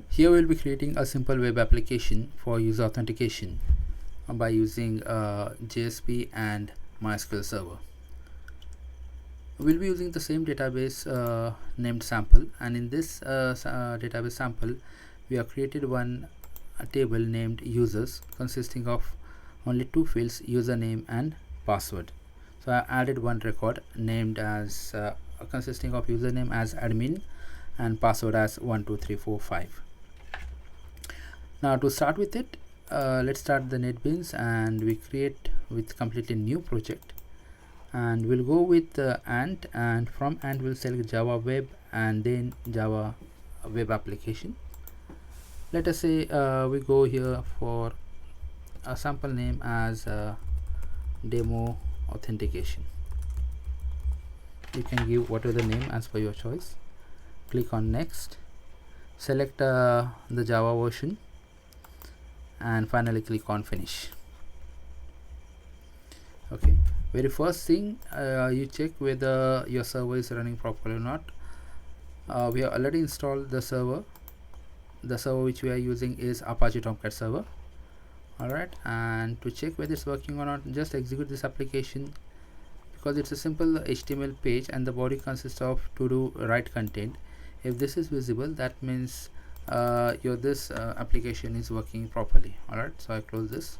Here we'll be creating a simple web application for user authentication by using JSP and Mysql server. We'll be using the same database named sample, and in this database sample we have created one table named users consisting of only two fields, username and password. So I added one record named as consisting of username as admin and password as 12345. Now to start with it, let's start the NetBeans and we create with completely new project, and we'll go with Ant, and from Ant we'll select Java Web and then Java Web Application. Let us say we go here for a sample name as demo authentication. You can give whatever the name as per your choice. Click on next, select the Java version, and finally click on finish. Okay, very first thing, you check whether your server is running properly or not. We have already installed the server. The server which we are using is Apache Tomcat server. Alright, and to check whether it's working or not, just execute this application, because it's a simple HTML page and the body consists of to do write content. If this is visible, that means this application is working properly. Alright, so I close this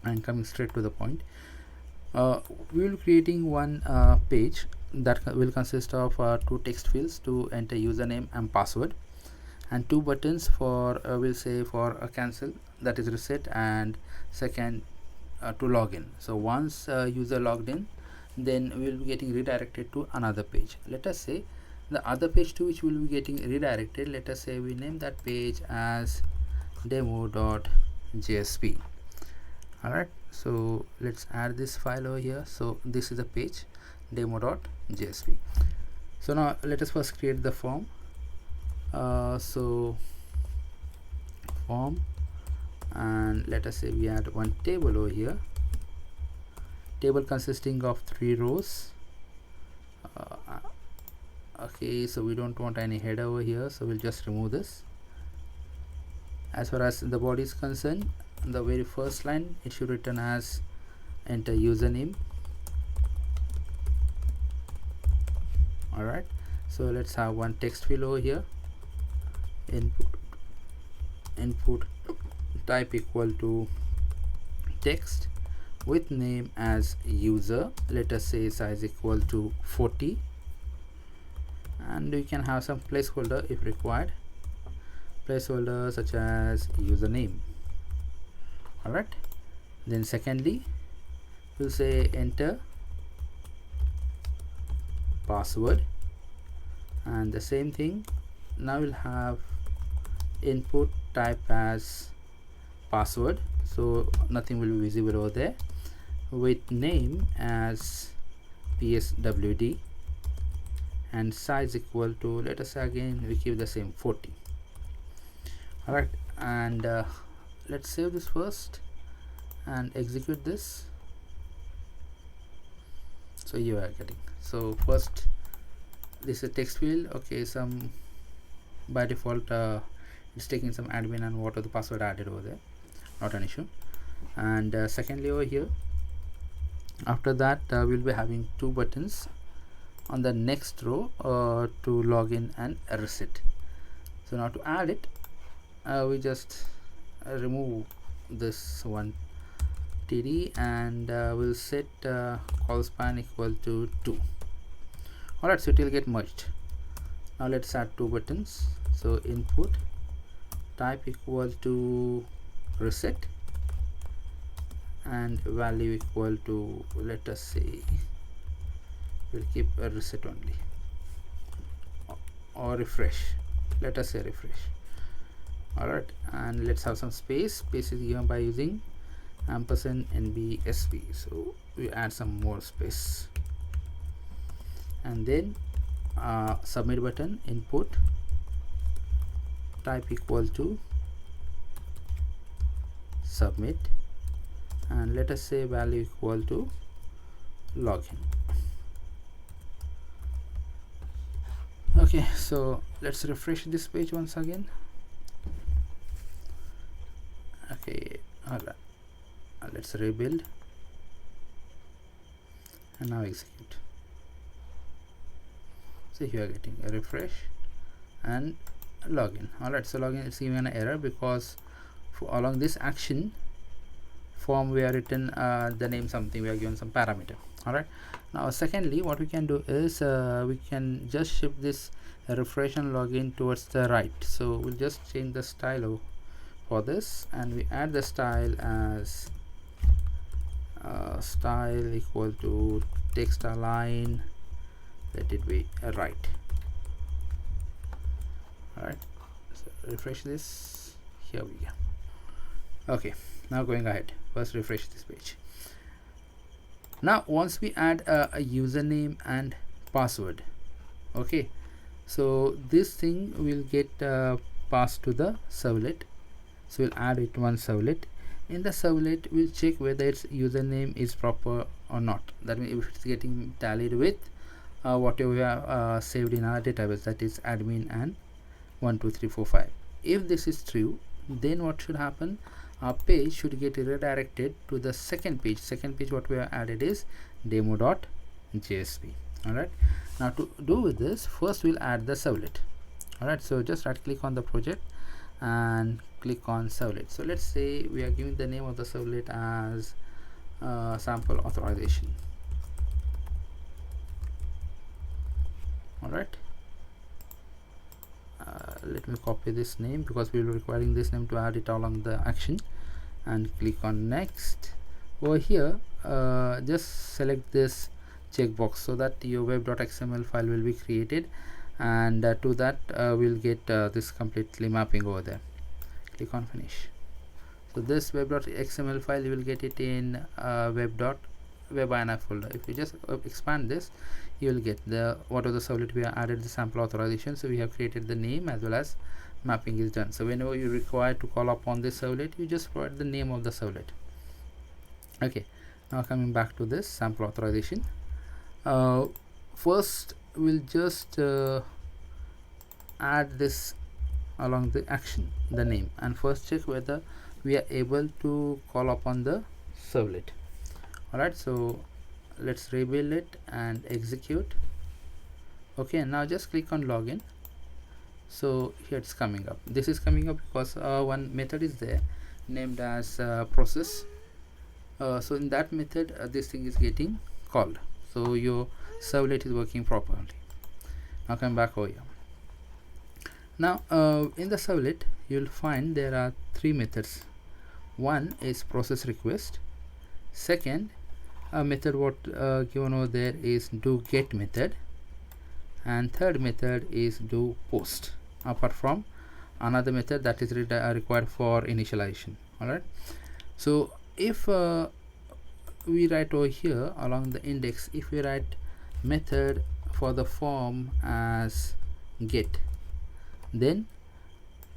and coming straight to the point. We will be creating one page that will consist of two text fields to enter username and password, and two buttons for we'll say for a cancel, that is reset, and second to login. So once user logged in, then we will be getting redirected to another page. Let us say the other page to which we will be getting redirected, let us say we name that page as demo.jsp. Alright, so let's add this file over here. So this is the page demo.jsp. So now let us first create the form. So form, and let us say we add one table over here, table consisting of 3 rows. Okay, so we don't want any header over here, so we'll just remove this. As far as the body is concerned, the very first line it should return as enter username. Alright, so let's have one text field over here, input type equal to text with name as user. Let us say size equal to 40, and we can have some placeholder if required, placeholder such as username. Alright, then secondly we'll say enter password, and the same thing. Now we'll have input type as password, so nothing will be visible over there, with name as pswd, and size equal to, let us say again we keep the same 40. Alright, and let's save this first and execute this. So you are getting, so first this is a text field. Okay, some by default it's taking some admin and what are the password added over there, not an issue. And secondly over here, after that we'll be having two buttons on the next row to login and reset. So now to add it, we just remove this one td, and we'll set call span equal to 2. Alright, so it will get merged. Now let's add two buttons. So input type equal to reset, and value equal to, let us say we'll keep a reset only, or refresh, let us say refresh. Alright, and let's have some space. Space is given by using ampersand nbsp, so we add some more space, and then submit button, input type equal to submit, and let us say value equal to login. Okay, so let's refresh this page once again. Alright, let's rebuild and now execute. So here getting a refresh and login. Alright, so login is giving an error because along this action form we are written the name something, we are given some parameter. Alright, now secondly what we can do is we can just shift this refresh and login towards the right. So we'll just change the style for this, and we add the style as style equal to text align, let it be right. Alright, so refresh this, here we go. Okay, now going ahead, first refresh this page. Now once we add a username and password, okay, so this thing will get passed to the servlet. So we'll add it one servlet. In the servlet we'll check whether its username is proper or not. That means if it's getting tallied with whatever we have saved in our database, that is admin and 1 2 3 4 5. If this is true, then what should happen, our page should get redirected to the second page. Second page what we have added is demo.jsp. Alright, now to do with this, first we'll add the servlet. Alright, so just right click on the project and click on servlet. So let's say we are giving the name of the servlet as sample authorization. Alright, let me copy this name because we will be requiring this name to add it along the action, and click on next. Over here just select this checkbox so that your web.xml file will be created, and to that we'll get this completely mapping over there. Click on finish. So this web.xml file you will get it in web.ini folder. If you just expand this, you will get the what are the servlet we have added the sample authorization. So we have created the name as well as mapping is done. So whenever you require to call upon this servlet, you just provide the name of the servlet. Okay, now coming back to this sample authorization, first we'll just add this along the action, the name, and first check whether we are able to call upon the servlet. Alright, so let's rebuild it and execute. Okay, now just click on login. So here it's coming up. This is coming up because one method is there named as process. So in that method this thing is getting called, so your servlet is working properly. Now come back over here. Now in the servlet you will find there are three methods. One is process request, second a method what given over there is do get method, and third method is do post, apart from another method that is required for initialization. Alright, so if we write over here along the index, if we write method for the form as get, then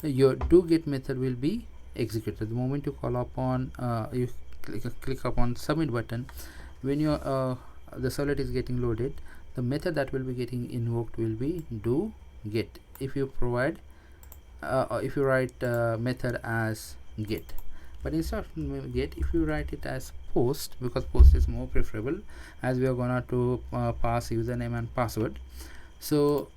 your do get method will be executed. The moment you call upon you click upon submit button, when your the servlet is getting loaded, the method that will be getting invoked will be do get. If you provide if you write method as get, but instead of get, if you write it as post, because post is more preferable as we are gonna to pass username and password. So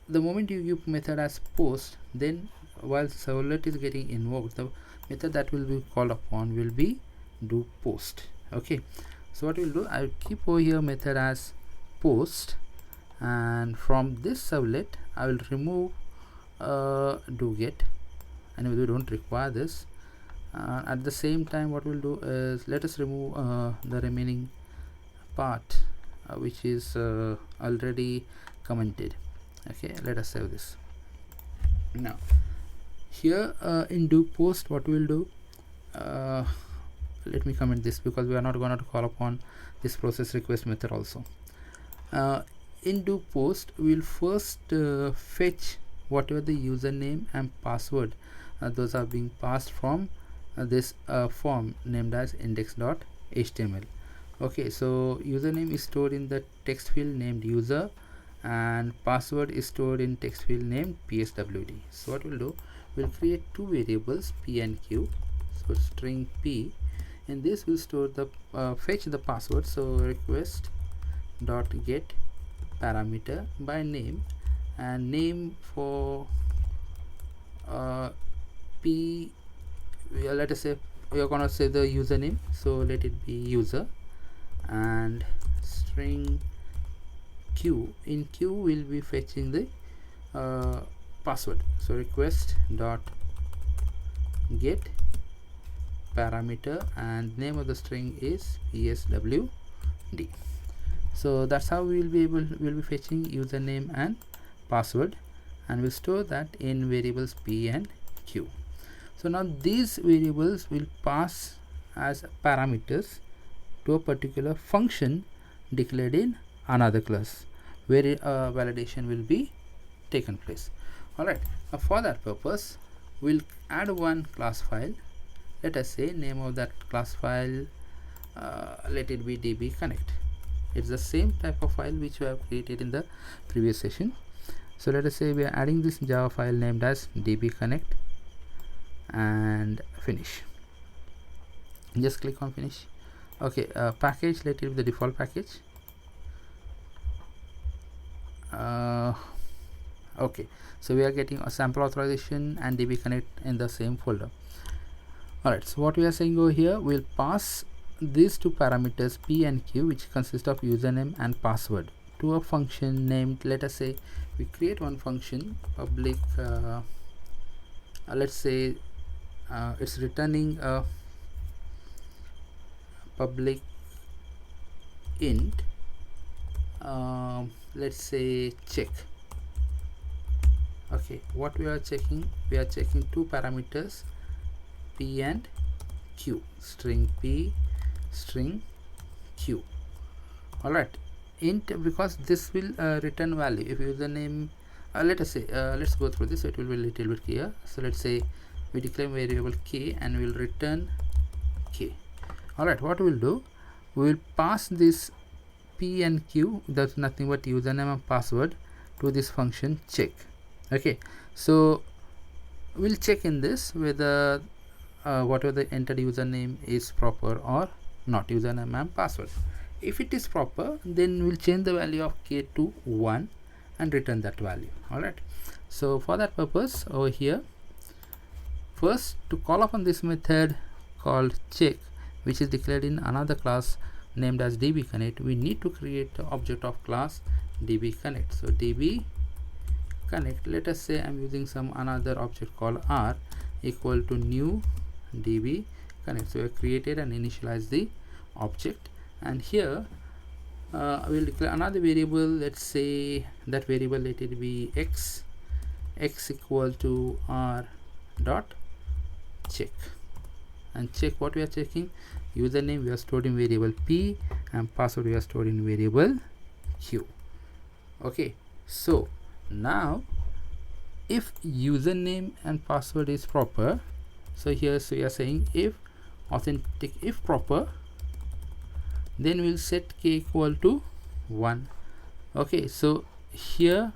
the moment you give method as post, then while servlet is getting invoked, the method that will be called upon will be do post. Okay, so what we'll do, I'll keep over here method as post, and from this servlet I will remove do get, and we don't require this. At the same time what we'll do is let us remove the remaining part which is already commented. Okay, let us save this. Now here in do post what we'll do, let me comment this because we are not going to call upon this process request method also. In do post we'll first fetch whatever the username and password those are being passed from this form named as index.html. Okay, so username is stored in the text field named user, and password is stored in text field named pswd. So what we'll do, we'll create two variables p and q. so string p. In this we'll store the fetch the password, so request dot get parameter by name, and name for p, let us say you're gonna say the username, so let it be user, and string q. In q we'll be fetching the password, so request dot get parameter, and name of the string is pswd. So that's how we'll be fetching username and password, and we'll store that in variables p and q. So now these variables will pass as parameters to a particular function declared in another class, where validation will be taken place. Alright, for that purpose we'll add one class file. Let us say name of that class file, let it be db connect. It's the same type of file which we have created in the previous session. So let us say we are adding this Java file named as db connect, and finish. Just click on finish. Okay, package, let it be the default package. Okay, so we are getting a sample authorization and db connect in the same folder. Alright, so what we are saying over here, we'll pass these two parameters p and q, which consist of username and password, to a function named, let us say we create one function public, let's say it's returning a public int, let's say check. Okay, what we are checking two parameters p and q, string p, string q. Alright, int, because this will return value if username, let us say let's go through this so it will be a little bit clear. So let's say we declare variable k and we will return k. Alright, what we will do, we will pass this p and q, that's nothing but username and password, to this function check. Okay, so we'll check in this whether whatever the entered username is proper or not, username and password. If it is proper, then we'll change the value of k to 1 and return that value. Alright, so for that purpose over here, first to call upon this method called check, which is declared in another class named as dbConnect, we need to create the object of class dbConnect. So dbConnect, let us say I'm using some another object called r equal to new dbConnect. So we have created and initialized the object, and here we'll declare another variable. Let's say that variable, let it be x equal to r dot check, and check what we are checking, username we are stored in variable p and password we are stored in variable q. Okay, so now if username and password is proper, so here so we are saying if authentic, if proper, then we'll set k equal to 1. Okay, so here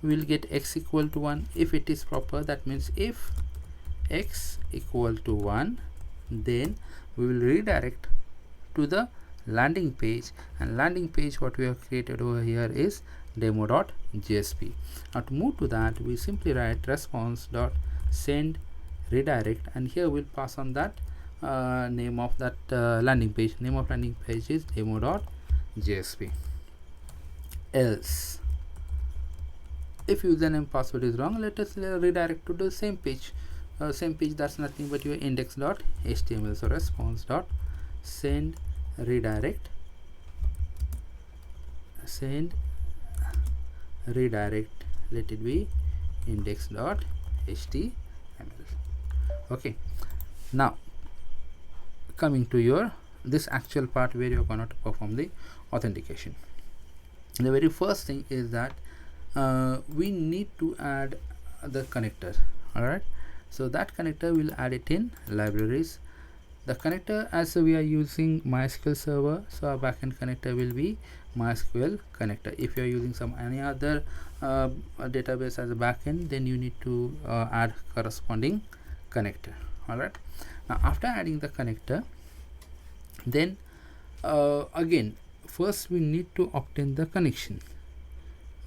we'll get x equal to 1 if it is proper. That means if x equal to 1, then we will redirect to the landing page, and landing page what we have created over here is demo.jsp. Now to move to that, we simply write response.send redirect, and here we'll pass on that name of that landing page. Name of landing page is demo.jsp. Else, if username password is wrong, let us redirect to the same page. That's nothing but your index.html. So response.send redirect, send redirect, let it be index.html. Okay, now coming to your this actual part where you're going to perform the authentication. The very first thing is that we need to add the connector. All right, so that connector will add it in libraries. The connector, as we are using Mysql server, so our backend connector will be Mysql connector. If you are using some any other database as a backend, then you need to add corresponding connector. All right, now after adding the connector, then again first we need to obtain the connection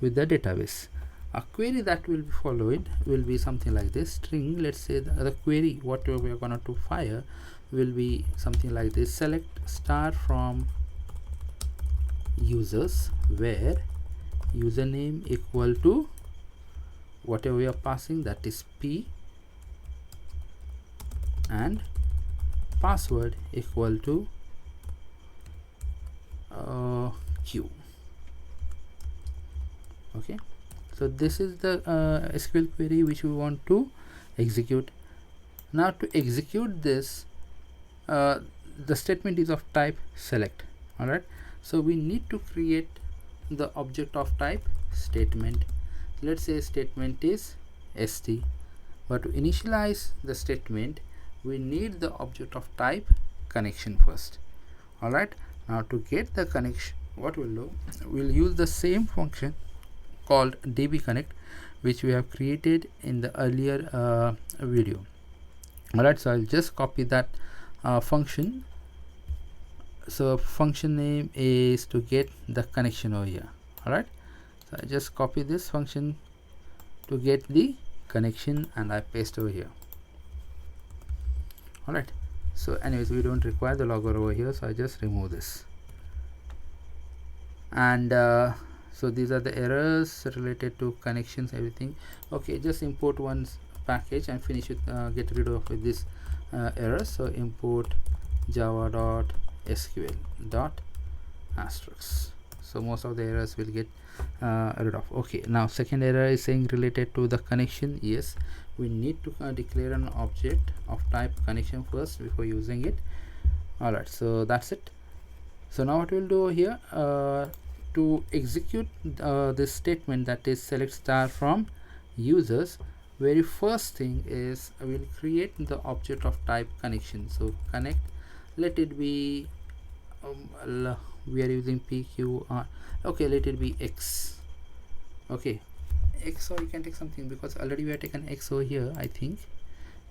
with the database. A query that will be followed will be something like this: string, let's say the query whatever we are going to fire will be something like this: select star from users, where username equal to whatever we are passing, that is p, and password equal to q. Okay, so this is the SQL query which we want to execute. Now to execute this, the statement is of type select. All right, so we need to create the object of type statement. Let's say statement is st, but to initialize the statement we need the object of type connection first. All right, now to get the connection, what we'll do, we'll use the same function called dbconnect, which we have created in the earlier video. All right, so I'll just copy that function. So function name is to get the connection over here. All right, so I just copy this function to get the connection and I paste over here. All right, so anyways, we don't require the logger over here, so I just remove this. And so these are the errors related to connections, everything. Okay, just import one package and finish it, get rid of this errors. So import java.sql.asterisk. So most of the errors will get rid of. Okay, now second error is saying related to the connection. Yes, we need to declare an object of type connection first before using it. All right, so that's it. So now what we'll do here, to execute this statement, that is select star from users, very first thing is I will create the object of type connection. So connect, let it be we are using pqr. Okay, let it be x. Okay, x, or you can take something because already we have taken x over here, I think.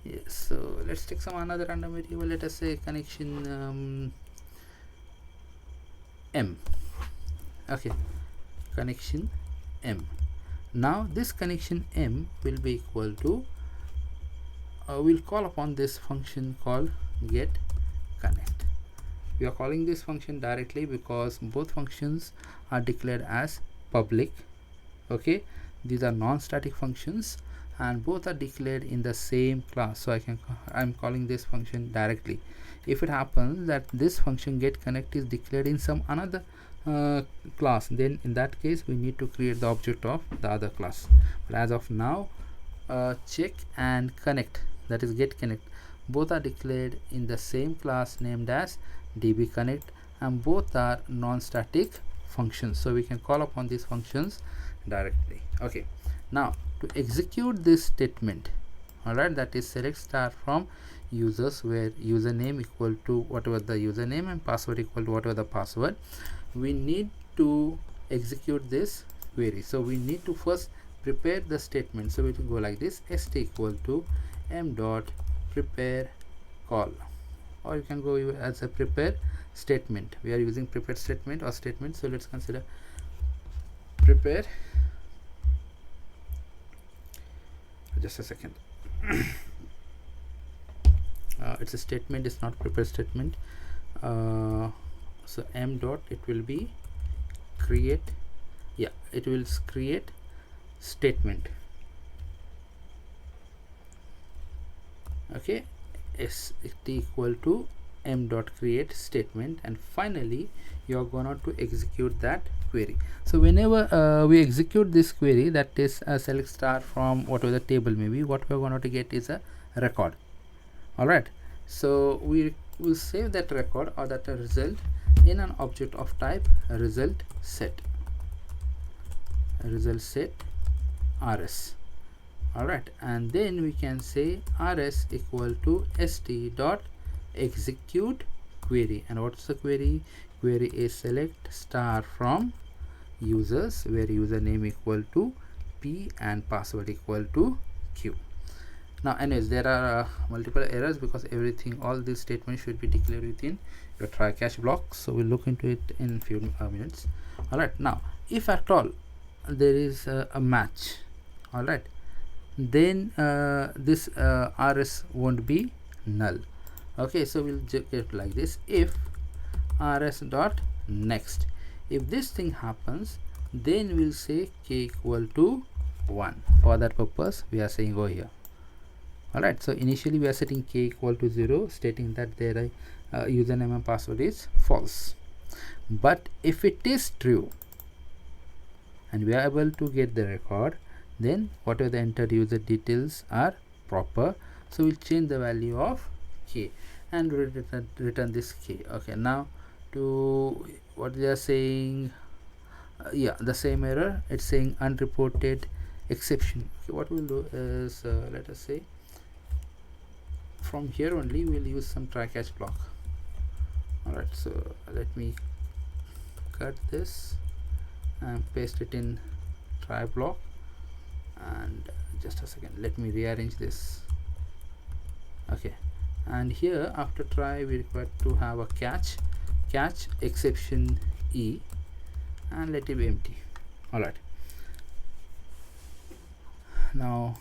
Yes, so let's take some another random variable. Let us say connection m. Okay, connection m. Now this connection m will be equal to we'll call upon this function called get connect. We are calling this function directly because both functions are declared as public. Okay, these are non-static functions and both are declared in the same class, so I'm calling this function directly. If it happens that this function get connect is declared in some another class, then in that case we need to create the object of the other class. But as of now, check and connect, that is get connect, both are declared in the same class named as dbconnect, and both are non-static functions, so we can call upon these functions directly. Okay, now to execute this statement, all right, that is select star from users, where username equal to whatever the username and password equal to whatever the password, we need to execute this query. So we need to first prepare the statement. So we will go like this: st equal to m dot prepare call, or you can go as a prepare statement. We are using prepare statement or statement, so let's consider prepare. Just a second. It's a statement, it's not prepare statement. So m dot, it will be create, yeah, it will create statement. Okay, st equal to m dot create statement, and finally you are going to execute that query. So whenever we execute this query, that is select star from whatever the table may be, what we are going to get is a record. All right, so we will save that record or that result in an object of type result set rs. All right, and then we can say rs equal to st dot execute query. And what's the query? Query is select star from users, where username equal to p and password equal to q. Now anyways, there are multiple errors because everything, all these statements should be declared within your try catch block. So we'll look into it in few minutes. All right, now if at all there is a match, all right, then this rs won't be null. Okay, so we'll get like this: if rs dot next, if this thing happens, then we'll say k equal to 1. For that purpose we are saying over here. Alright, so initially we are setting k equal to 0, stating that their username and password is false. But if it is true and we are able to get the record, then whatever the entered user details are proper, so we'll change the value of k and return this k. Okay, now to what they are saying, yeah, the same error, it's saying unreported exception. Okay, what we'll do is let us say from here only we'll use some try catch block. Alright, so let me cut this and paste it in try block, and just a second, let me rearrange this. Okay, and here after try we require to have a catch exception e, and let it be empty. Alright, now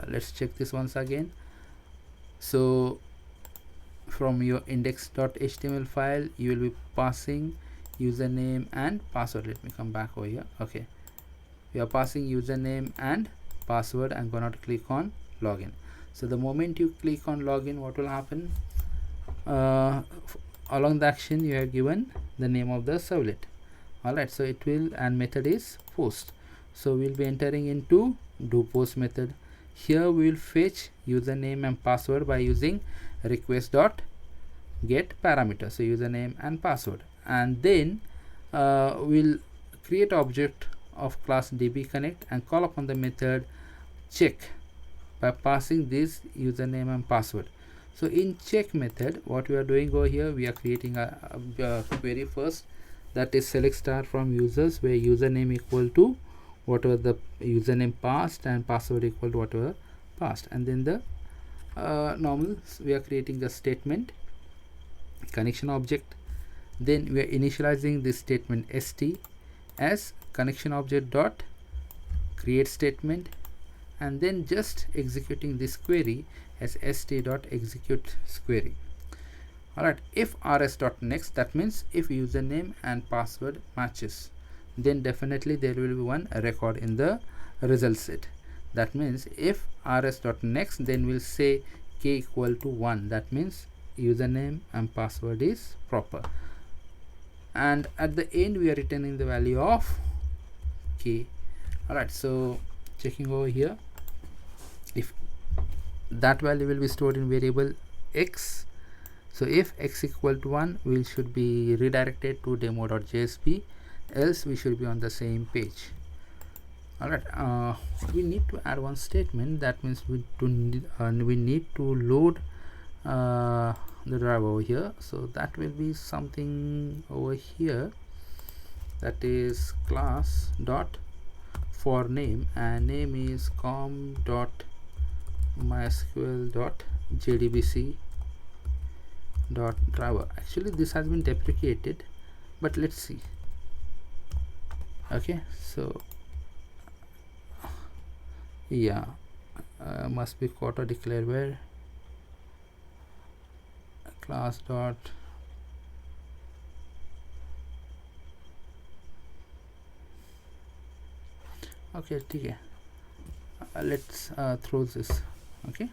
let's check this once again. So from your index.html file you will be passing username and password. Let me come back over here. Okay, we are passing username and password. I'm gonna click on login. So the moment you click on login, what will happen? Along the action you have given the name of the servlet. Alright, so it will, and method is post. So we'll be entering into do post method. Here we will fetch username and password by using request dot get parameter, so username and password, and then we'll create object of class dbconnect and call upon the method check by passing this username and password. So in check method, what we are doing over here, we are creating a query first, that is select star from users, where username equal to whatever the username passed and password equal to whatever passed, and then the normal we are creating the statement connection object. Then we are initializing this statement st as connection object dot create statement, and then just executing this query as st dot execute query. Alright, if rs dot next, that means if username and password matches, then definitely there will be one record in the result set. That means if rs dot next, then we'll say k equal to 1, that means username and password is proper, and at the end we are returning the value of k. Alright, so checking over here, if that value will be stored in variable x, so if x equal to 1, we should be redirected to demo.jsp, else we should be on the same page. Alright, we need to add one statement. That means we need to load the driver over here. So that will be something over here, that is class dot for name, and name is com dot mysql dot jdbc dot driver. Actually this has been deprecated, but let's see. Okay, so yeah, must be quota declare where class dot okay, okay. Let's throw this. Okay,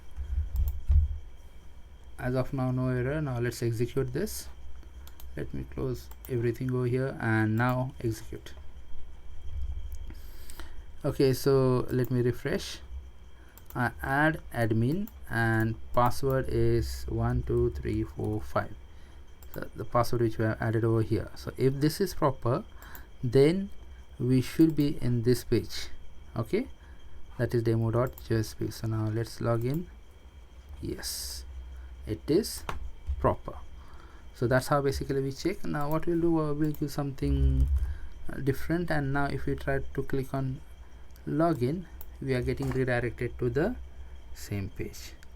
as of now no error. Now let's execute this. Let me close everything over here and now execute. Okay, so let me refresh. I add admin and password is 12345, the password which we have added over here. So if this is proper, then we should be in this page. Okay, that is demo.jsp. So now let's log in. Yes, it is proper. So that's how basically we check. Now what we'll do, we'll do something different, and now if we try to click on login, we are getting redirected to the same page.